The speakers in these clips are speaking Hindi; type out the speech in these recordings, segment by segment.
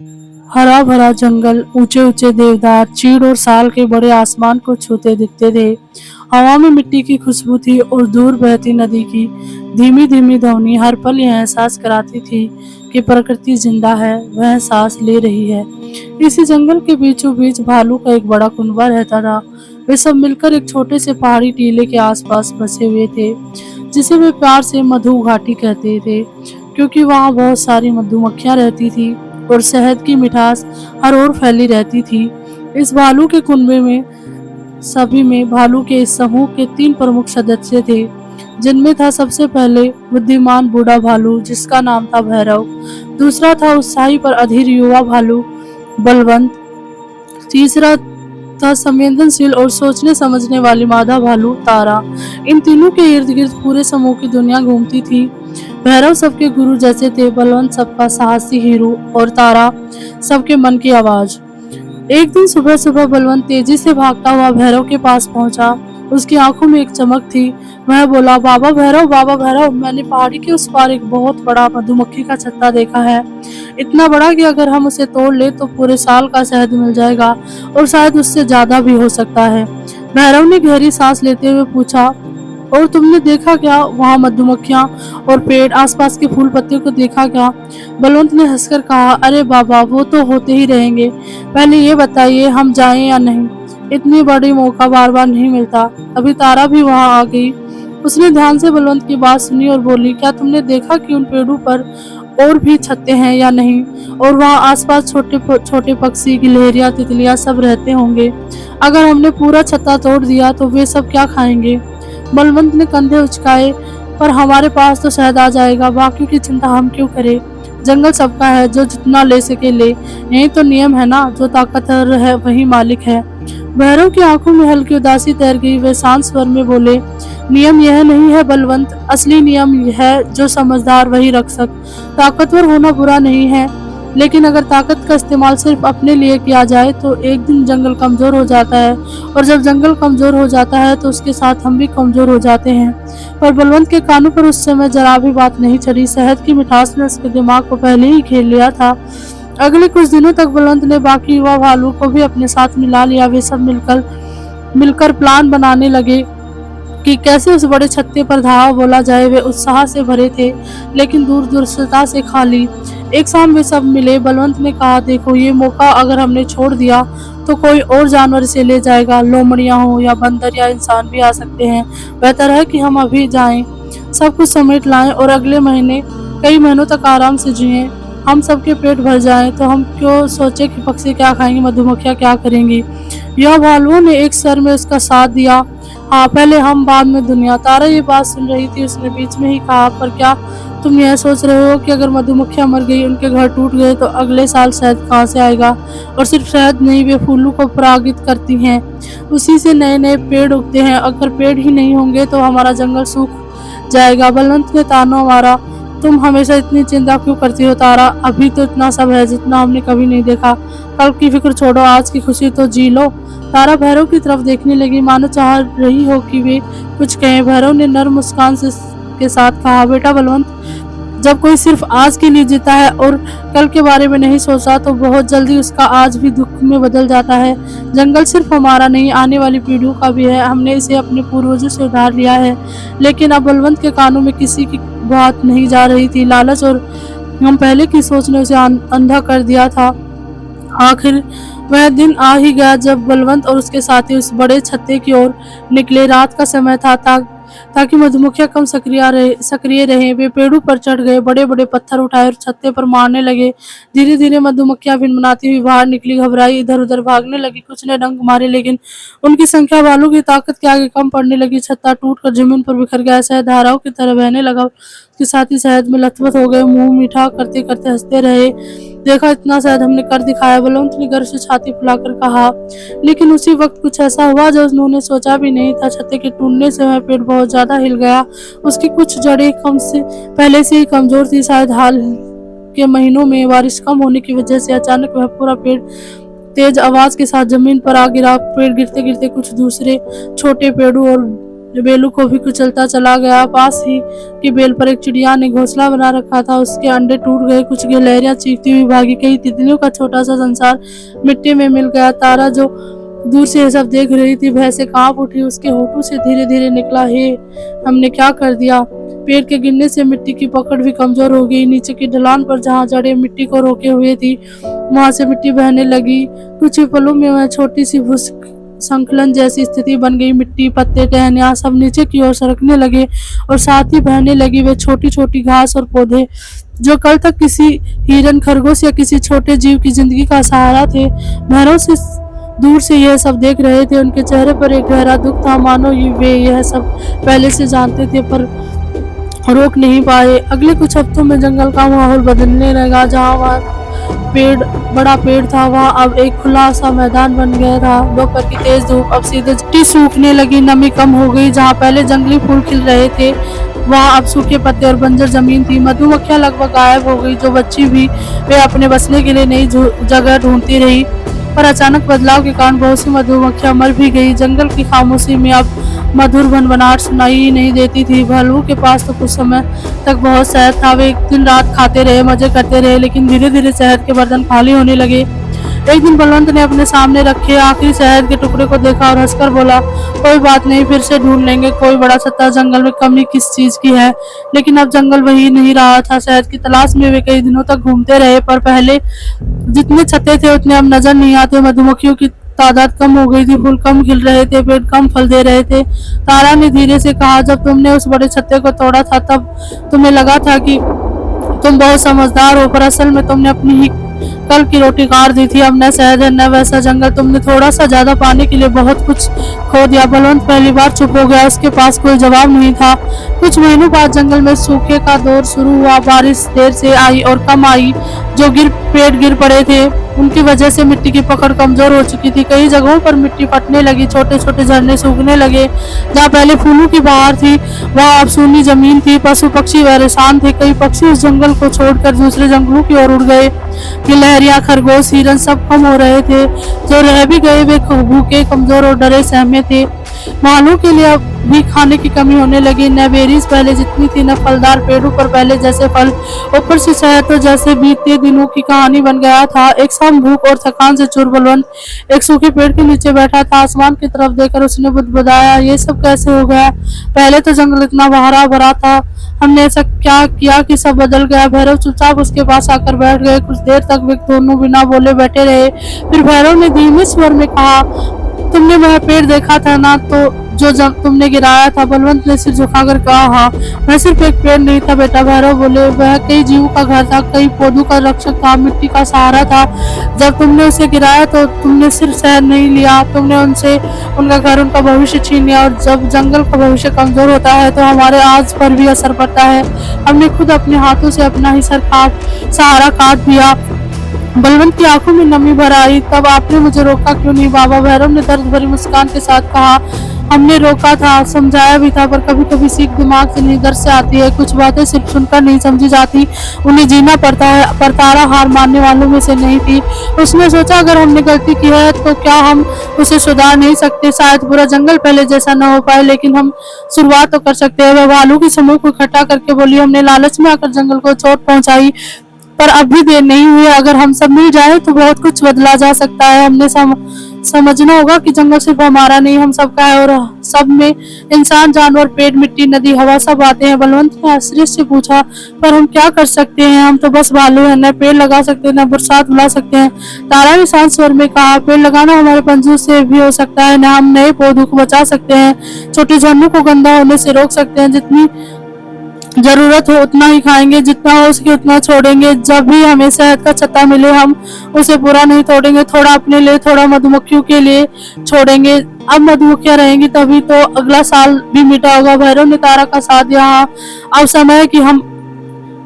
हरा भरा जंगल, ऊंचे ऊंचे देवदार, चीड़ और साल के बड़े आसमान को छूते दिखते थे। हवा में मिट्टी की खुशबू थी और दूर बहती नदी की धीमी धीमी ध्वनि हर पल यह एहसास कराती थी कि प्रकृति जिंदा है, वह सांस ले रही है। इसी जंगल के बीचों बीच भालू का एक बड़ा कुनबा रहता था। वे सब मिलकर एक छोटे से पहाड़ी टीले के आसपास बसे हुए थे, जिसे वे प्यार से मधु घाटी कहते थे, क्योंकि वहाँ बहुत सारी मधुमक्खियाँ रहती थी और शहद की मिठास हर ओर फैली रहती थी। इस भालू के कुनबे में सभी में भालू के इस समूह के 3 प्रमुख सदस्य थे, जिनमें था सबसे पहले बुद्धिमान बूढ़ा भालू, जिसका नाम था भैरव। दूसरा था उत्साही पर अधीर युवा भालू बलवंत। तीसरा था संवेदनशील और सोचने समझने वाली मादा भालू तारा। इन तीनों के इर्द गिर्द पूरे समूह की दुनिया घूमती थी। भैरव सबके गुरु जैसे थे, बलवंत सबका साहसी हीरो और तारा सबके मन की आवाज। एक दिन सुबह सुबह बलवंत तेजी से भागता हुआ भैरव के पास पहुंचा। उसकी आंखों में एक चमक थी। वह बोला, बाबा भैरव, मैंने पहाड़ी के उस पार एक बहुत बड़ा मधुमक्खी का छत्ता देखा है। इतना बड़ा कि अगर हम उसे तोड़ ले तो पूरे साल का शहद मिल जाएगा और शायद उससे ज्यादा भी हो सकता है। भैरव ने गहरी सांस लेते हुए पूछा, और तुमने देखा क्या? वहाँ मधुमक्खियाँ और पेड़, आसपास के फूल पत्तियों को देखा क्या? बलवंत ने हंसकर कहा, अरे बाबा, वो तो होते ही रहेंगे। पहले ये बताइए, हम जाएं या नहीं? इतनी बड़ी मौका बार बार नहीं मिलता। अभी तारा भी वहाँ आ गई। उसने ध्यान से बलवंत की बात सुनी और बोली, क्या तुमने देखा कि उन पेड़ों पर और भी छत्ते हैं या नहीं? और वहाँ आसपास छोटे छोटे पक्षी, गिलहरियाँ, तितलियाँ सब रहते होंगे। अगर हमने पूरा छत्ता तोड़ दिया तो वे सब क्या खाएंगे? बलवंत ने कंधे उचकाए, पर हमारे पास तो शहद आ जाएगा, बाकी की चिंता हम क्यों करें? जंगल सबका है, जो जितना ले सके ले। यही तो नियम है ना, जो ताकतवर है वही मालिक है। भैरव की आंखों में हल्की उदासी तैर गई। वे शांत स्वर में बोले, नियम यह नहीं है बलवंत, असली नियम है जो समझदार वही रक्षक। ताकतवर होना बुरा नहीं है, लेकिन अगर ताकत का इस्तेमाल सिर्फ अपने लिए किया जाए तो एक दिन जंगल कमजोर हो जाता है, और जब जंगल कमजोर हो जाता है तो उसके साथ हम भी कमजोर हो जाते हैं। पर बलवंत के कानों पर उस समय जरा भी बात नहीं चढ़ी। शहद की मिठास ने उसके दिमाग को पहले ही खेल लिया था। अगले कुछ दिनों तक बलवंत ने बाकी युवा भालू को भी अपने साथ मिला लिया। वे सब मिलकर प्लान बनाने लगे कि कैसे उस बड़े छत्ते पर धावा बोला जाए। वे उत्साह से भरे थे, लेकिन दूरदर्शिता से खाली। एक शाम वे सब मिले। बलवंत ने कहा, देखो, ये मौका अगर हमने छोड़ दिया तो कोई और जानवर इसे ले जाएगा। लोमड़ियां हो या बंदर या इंसान भी आ सकते हैं। बेहतर है कि हम अभी जाएं, सब कुछ समेट लाएं और अगले महीने कई महीनों तक आराम से जिएं। हम सबके पेट भर जाएं तो हम क्यों सोचे कि पक्षी क्या खाएंगे, मधुमक्खियां क्या करेंगी। यह भालुओं ने एक स्वर में उसका साथ दिया। हाँ, पहले हम, बाद में दुनिया। तारा ये बात सुन रही थी। उसने बीच में ही कहा, पर क्या तुम यह सोच रहे हो कि अगर मधुमक्खियां मर गई, उनके घर टूट गए, तो अगले साल शहद कहाँ से आएगा? और सिर्फ शहद नहीं, वे फूलों को परागित करती हैं, उसी से नए नए पेड़ उगते हैं। अगर पेड़ ही नहीं होंगे तो हमारा जंगल सूख जाएगा। बलवंत ने ताना मारा, तुम हमेशा इतनी चिंता क्यों करती हो तारा? अभी तो इतना सब है जितना हमने कभी नहीं देखा। कल की फिक्र छोड़ो, आज की खुशी तो जी लो। तारा भैरव की तरफ देखने लगी, मानो चाह रही हो कि वे कुछ कहें। भैरव ने नर्म मुस्कान के साथ कहा, बेटा बलवंत, जब कोई सिर्फ आज के लिए जीता है और कल के बारे में नहीं सोचता तो बहुत जल्दी उसका आज भी दुख में बदल जाता है। जंगल सिर्फ हमारा नहीं, आने वाली पीढ़ियों का भी है। हमने इसे अपने पूर्वजों से उधार लिया है। लेकिन अब बलवंत के कानों में किसी की बात नहीं जा रही थी। लालच और हम पहले की सोच ने उसे अंधा कर दिया था। आखिर वह दिन आ ही गया जब बलवंत और उसके साथी उस बड़े छत्ते की ओर निकले। रात का समय था, ताकि मधुमक्खियां कम सक्रिय रहें। वे पेड़ों पर चढ़ गए, बड़े बड़े पत्थर उठाए और छत्ते पर मारने लगे। धीरे धीरे मधुमक्खियां भिनभिनाती हुई बाहर निकली, घबराई, इधर उधर भागने लगी। कुछ ने डंक मारे, लेकिन उनकी संख्या भालू की ताकत के आगे कम पड़ने लगी। छत्ता टूटकर जमीन पर बिखर गया। शहद धाराओं की तरह बहने लगा। उसके साथी शहद में लथपथ हो गए, मुंह मीठा करते करते हंसते रहे। देखा, इतना शहद हमने कर दिखाया, बलवंत ने गर्व से छाती फुलाकर कहा। लेकिन उसी वक्त कुछ ऐसा हुआ जो उन्होंने सोचा भी नहीं था। छत्ते के टूटने से वह पेड़ बहुत ज्यादा हिल गया। उसकी कुछ जड़ें पहले से ही कमजोर थी। शायद हाल के महीनों में बारिश कम होने की वजह से अचानक वह पूरा पेड़ तेज आवाज के साथ जमीन पर आ गिरा। पेड़ गिरते गिरते कुछ दूसरे छोटे पेड़ों और बेलू को भी कुचलता चला गया। पास ही की बेल पर एक चिड़िया ने घोंसला बना रखा था, उसके अंडे टूट गए। कुछ गिलहरियां चीखती हुई भागी, कई तितलियों का छोटा सा संसार मिट्टी में मिल गया। तारा जो दूर से ये सब देख रही थी, भय से कांप उठी। उसके होठों से धीरे धीरे निकला, हे हमने क्या कर दिया। पेड़ के गिरने से मिट्टी की पकड़ भी कमजोर हो गई। नीचे की ढलान पर जहाँ जड़ें मिट्टी को रोके हुए थी, वहां से मिट्टी बहने लगी। कुछ ही पलों में वह छोटी सी संकलन जैसी स्थिति बन गई। मिट्टी, पत्ते, टहनियाँ सब नीचे की ओर सरकने लगे और साथ ही बहने लगी वे छोटी छोटी घास और पौधे, जो कल तक किसी हिरन, खरगोश या किसी छोटे जीव की जिंदगी का सहारा थे, भैरव से दूर से यह सब देख रहे थे। उनके चेहरे पर एक गहरा दुख था, मानो वे यह सब पहले से जानते थे पर रोक नहीं पाए। अगले कुछ हफ्तों में जंगल का माहौल बदलने लगा। जहाँ वहाँ बड़ा पेड़ था, वहाँ अब एक खुला सा मैदान बन गया था। दोपहर की तेज धूप अब सीधे मिट्टी सूखने लगी, नमी कम हो गई। जहाँ पहले जंगली फूल खिल रहे थे, वहाँ अब सूखे पत्ते और बंजर जमीन थी। मधुमक्खियाँ लगभग गायब हो गई, जो बच्ची भी वे अपने बसने के लिए नई जगह ढूंढती रही। पर अचानक बदलाव के कारण बहुत सी मधुमक्खियां मर भी गई। जंगल की खामोशी में अब मधुर भनभनाहट सुनाई ही नहीं देती थी। भालू के पास तो कुछ समय तक बहुत शहद था, वे दिन रात खाते रहे, मजे करते रहे, लेकिन धीरे धीरे शहद के बर्तन खाली होने लगे। एक दिन बलवंत ने अपने सामने रखे आखिरी शहद के टुकड़े को देखा और हंसकर बोला, कोई बात नहीं, फिर से ढूंढ लेंगे। कोई बड़ा सत्ता, जंगल में कमी किस चीज की है। लेकिन अब जंगल वही नहीं रहा था। शहद की तलाश में वे कई दिनों तक घूमते रहे, पर पहले जितने छत्ते थे उतने अब नजर नहीं आते। मधुमक्खियों की तादाद कम हो गई थी, फूल कम खिल रहे थे, पेड़ कम फल दे रहे थे। तारा ने धीरे से कहा, जब तुमने उस बड़े छत्ते को तोड़ा था तब तुम्हें लगा था कि तुम बहुत समझदार हो, पर असल में तुमने अपनी ही कल की रोटी काट दी थी। अब न शहद है न वैसा जंगल, तुमने थोड़ा सा ज्यादा पाने के लिए बहुत कुछ खो दिया। बलवंत पहली बार चुप हो गया, उसके पास कोई जवाब नहीं था। कुछ महीनों बाद जंगल में सूखे का दौर शुरू हुआ। बारिश देर से आई और कम आई। जो पेड़ गिर पड़े थे, उनकी वजह से मिट्टी की पकड़ कमजोर हो चुकी थी। कई जगहों पर मिट्टी फटने लगी, छोटे छोटे झरने सूखने लगे। जहाँ पहले फूलों की बहार थी, वहाँ अब सूनी जमीन थी। पशु पक्षी परेशान थे, कई पक्षी उस जंगल को छोड़कर दूसरे जंगलों की ओर उड़ गए। गिलहरियां, खरगोश, हिरन सब कम हो रहे थे। जो रह भी गए वे भूखे, कमजोर और डरे सहमे थे। मानव के लिए अब भी खाने की कमी होने लगी। न बेरीज पहले जितनी थी, न फलदार पेड़ों पर पहले जैसे फल। ऊपर से शहद तो जैसे बीते दिनों की कहानी बन गया था। एक शाम भूख और थकान से चूर बलवंत एक सूखे पेड़ के नीचे बैठा था। आसमान की तरफ देखकर उसने बुदबुदाया, ये सब कैसे हो गया। पहले तो जंगल इतना हरा भरा था, हमने ऐसा क्या किया कि सब बदल गया। भैरव चुपचाप उसके पास आकर बैठ गए। कुछ देर तक वे दोनों बिना बोले बैठे रहे। फिर भैरव ने धीमे स्वर में कहा, तुमने वह पेड़ देखा था ना, तो जो तुमने गिराया था। बलवंत ने सिर झुकाकर कहा, हाँ, वह सिर्फ एक पेड़ नहीं था बेटा। भैरव बोले, वह कई जीवों का घर था, कई पौधों का रक्षक था, मिट्टी का सहारा था। जब तुमने उसे गिराया तो तुमने सिर्फ शहद नहीं लिया, तुमने उनसे उनका घर, उनका भविष्य छीन लिया। और जब जंगल का भविष्य कमजोर होता है तो हमारे आज पर भी असर पड़ता है। हमने खुद अपने हाथों से अपना ही सहारा काट दिया। बलवंत की आंखों में नमी भर आई। तब आपने मुझे रोका क्यों नहीं बाबा। भैरव ने दर्द भरी मुस्कान के साथ कहा, हमने रोका था, समझाया भी था, पर कभी कभी सीख दिमाग से नहीं, दर्द से आती है। कुछ बातें सिर्फ सुनकर नहीं समझी जाती, उन्हें जीना पड़ता है। पर तारा हार मानने वालों में से नहीं थी। उसने सोचा, अगर हमने गलती की है तो क्या हम उसे सुधार नहीं सकते। शायद पूरा जंगल पहले जैसा न हो पाए, लेकिन हम शुरुआत तो कर सकते हैं। वह भालू की समूह को इकट्ठा करके बोली, हमने लालच में आकर जंगल को चोट पहुंचाई, पर अब भी देर नहीं हुई। अगर हम सब मिल जाए तो बहुत कुछ बदला जा सकता है। हमने समझना होगा कि जंगल सिर्फ हमारा नहीं, हम सबका है, और सब में इंसान, जानवर, पेड़, मिट्टी, नदी, हवा सब आते हैं। बलवंत ने आश्चर्य से पूछा, पर हम क्या कर सकते हैं। हम तो बस भालू हैं, न पेड़ लगा सकते, न बरसात बुला सकते हैं। तारा ने शांत स्वर में कहा, पेड़ लगाना हमारे पंजों से भी हो सकता है, न हम नए पौधों को बचा सकते हैं, छोटे झरनों को गंदा होने से रोक सकते हैं। जितनी जरूरत हो उतना ही खाएंगे, जितना हो सके उतना छोड़ेंगे। जब भी हमें शहद का छत्ता मिले हम उसे पूरा नहीं तोड़ेंगे, थोड़ा अपने लिए, थोड़ा मधुमक्खियों के लिए छोड़ेंगे। अब मधुमक्खियां रहेंगी तभी तो अगला साल भी मीठा होगा। भैरव ने तारा का साथ दिया। अब समय है कि हम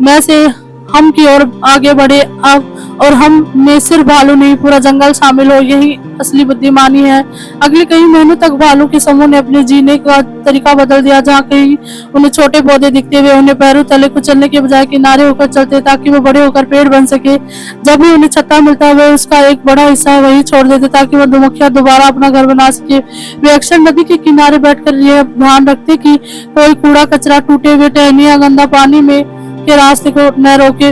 मैं से हम की ओर आगे बढ़े। अब और हम में सिर्फ भालू नहीं, पूरा जंगल शामिल हो, यही असली बुद्धिमानी है। अगले कई महीनों तक भालू के समूह ने अपने जीने का तरीका बदल दिया। जहाँ कहीं उन्हें छोटे पौधे दिखते हुए उन्हें पैरों तले कुचलने के बजाय किनारे होकर चलते ताकि वो बड़े होकर पेड़ बन सके। जब भी उन्हें छत्ता मिलता वे उसका एक बड़ा हिस्सा वही छोड़ देते ताकि मधुमक्खियां दोबारा अपना घर बना सके। वे अक्सर नदी के किनारे बैठकर यह ध्यान रखते कि कोई कूड़ा कचरा, टूटे हुए टहनी या गंदा पानी में के रास्ते को न रोके।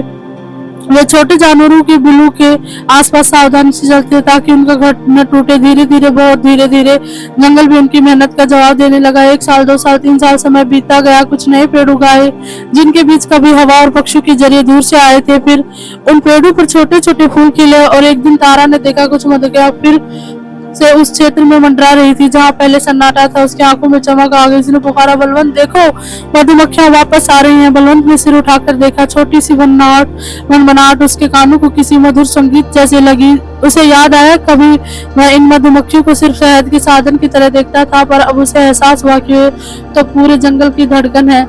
वे छोटे जानवरों के बिल्लू के आसपास सावधानी से चलते ताकि उनका घर न टूटे। धीरे धीरे, बहुत धीरे धीरे जंगल भी उनकी मेहनत का जवाब देने लगा। 1 साल, 2 साल, 3 साल समय बीतता गया। कुछ नए पेड़ उगाए जिनके बीच कभी हवा और पक्षियों के जरिए दूर से आए थे। फिर उन पेड़ों पर छोटे छोटे फूल खिले और एक दिन तारा ने देखा कुछ मधुमक्खियां फिर से उस क्षेत्र में मंडरा रही थी जहाँ पहले सन्नाटा था। उसकी आंखों में चमक आ गई। उसने पुकारा, बलवंत देखो, मधुमक्खियां वापस आ रही हैं। बलवंत ने सिर उठाकर देखा। छोटी सी मनमनाहट उसके कानों को किसी मधुर संगीत जैसे लगी। उसे याद आया कभी वह इन मधुमक्खियों को सिर्फ शहद के साधन की तरह देखता था, पर अब उसे एहसास हुआ कि तो पूरे जंगल की धड़कन है।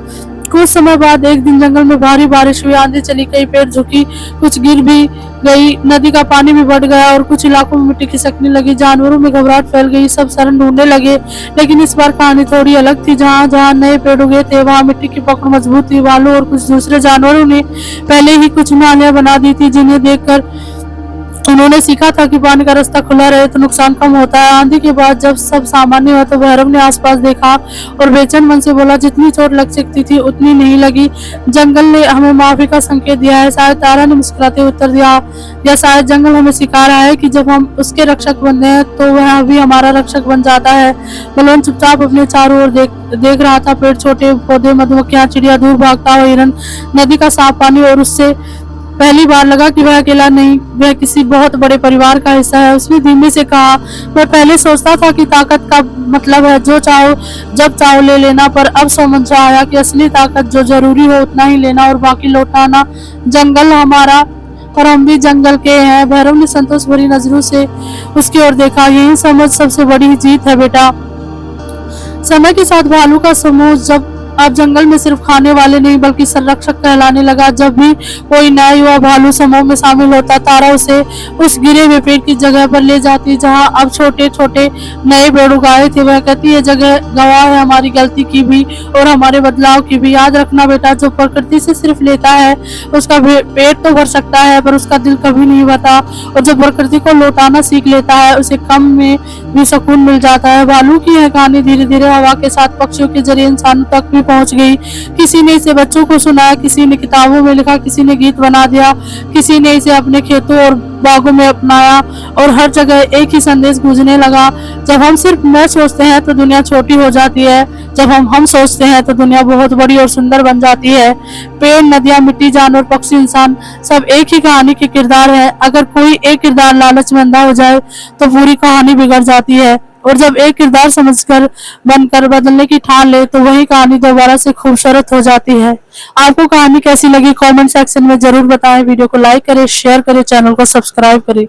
कुछ समय बाद एक दिन जंगल में भारी बारिश हुई, आंधी चली, कई पेड़ झुकी, कुछ गिर भी गई, नदी का पानी भी बढ़ गया और कुछ इलाकों में मिट्टी खिसकने लगी। जानवरों में घबराहट फैल गई, सब शरण ढूंढने लगे। लेकिन इस बार कहानी थोड़ी अलग थी। जहाँ जहाँ नए पेड़ उगे थे वहाँ मिट्टी की पकड़ मजबूत थी। भालू और कुछ दूसरे जानवरों ने पहले ही कुछ नालियां बना दी थी जिन्हें देखकर उन्होंने सीखा था कि पानी का रास्ता खुला रहे तो नुकसान कम होता है। आंधी के बाद जब सब सामान्य हुआ तो भैरव ने आसपास देखा और बेचैन मन से बोला, जितनी चोट लग सकती थी उतनी नहीं लगी। जंगल ने हमें माफी का संकेत दिया है। शायद तारा ने मुस्कुराते उत्तर दिया, या शायद जंगल हमें सिखा रहा है कि जब हम उसके रक्षक बनते हैं तो वह भी हमारा रक्षक बन जाता है। बलवंत चुपचाप अपने चारों ओर देख रहा था। पेड़, छोटे पौधे, मधुमक्खियां, चिड़िया, दूर भागता हुआ हिरन, नदी का साफ पानी, और उससे पहली बार लगा कि वह अकेला नहीं, वह किसी बहुत बड़े परिवार का हिस्सा है। उसने धीमे से कहा, मैं पहले सोचता था कि ताकत का मतलब है जो चाहो जब चाहो ले लेना, पर अब समझ आया कि असली ताकत जो जरूरी हो उतना ही लेना और बाकी लौटाना। जंगल हमारा और हम भी जंगल के हैं। भैरव ने संतोष भरी नजरों से उसकी ओर देखा। यही समझ सबसे बड़ी जीत है बेटा। समय के साथ भालू का समूह जब अब जंगल में सिर्फ खाने वाले नहीं बल्कि संरक्षक कहलाने लगा। जब भी कोई नया युवा भालू समूह में शामिल होता, तारा उसे उस गिरे हुए पेड़ की जगह पर ले जाती जहां अब छोटे छोटे नए पेड़ उगाए थे। वह कहती, ये जगह गवाह है हमारी गलती की भी और हमारे बदलाव की भी। याद रखना बेटा, जो प्रकृति से सिर्फ लेता है उसका पेट तो भर सकता है पर उसका दिल कभी नहीं भरता, और जो प्रकृति को लौटाना सीख लेता है उसे कम में भी सुकून मिल जाता है। भालू की यह कहानी धीरे धीरे हवा के साथ पक्षियों के जरिए इंसानों तक भी पहुंच गई। किसी ने इसे बच्चों को सुनाया, किसी ने किताबों में लिखा, किसी ने गीत बना दिया, किसी ने इसे अपने खेतों और बागों में अपनाया, और हर जगह एक ही संदेश गूंजने लगा, जब हम सिर्फ मैं सोचते हैं तो दुनिया छोटी हो जाती है, जब हम सोचते हैं तो दुनिया बहुत बड़ी और सुंदर बन जाती है। पेड़, नदियां, मिट्टी, जानवर, पक्षी, इंसान सब एक ही कहानी के किरदार हैं। अगर कोई एक किरदार लालच में अंधा हो जाए तो पूरी कहानी बिगड़ जाती है, और जब एक किरदार समझकर बनकर बदलने की ठान ले तो वही कहानी दोबारा से खूबसूरत हो जाती है। आपको कहानी कैसी लगी कमेंट सेक्शन में जरूर बताएं। वीडियो को लाइक करें, शेयर करें, चैनल को सब्सक्राइब करें।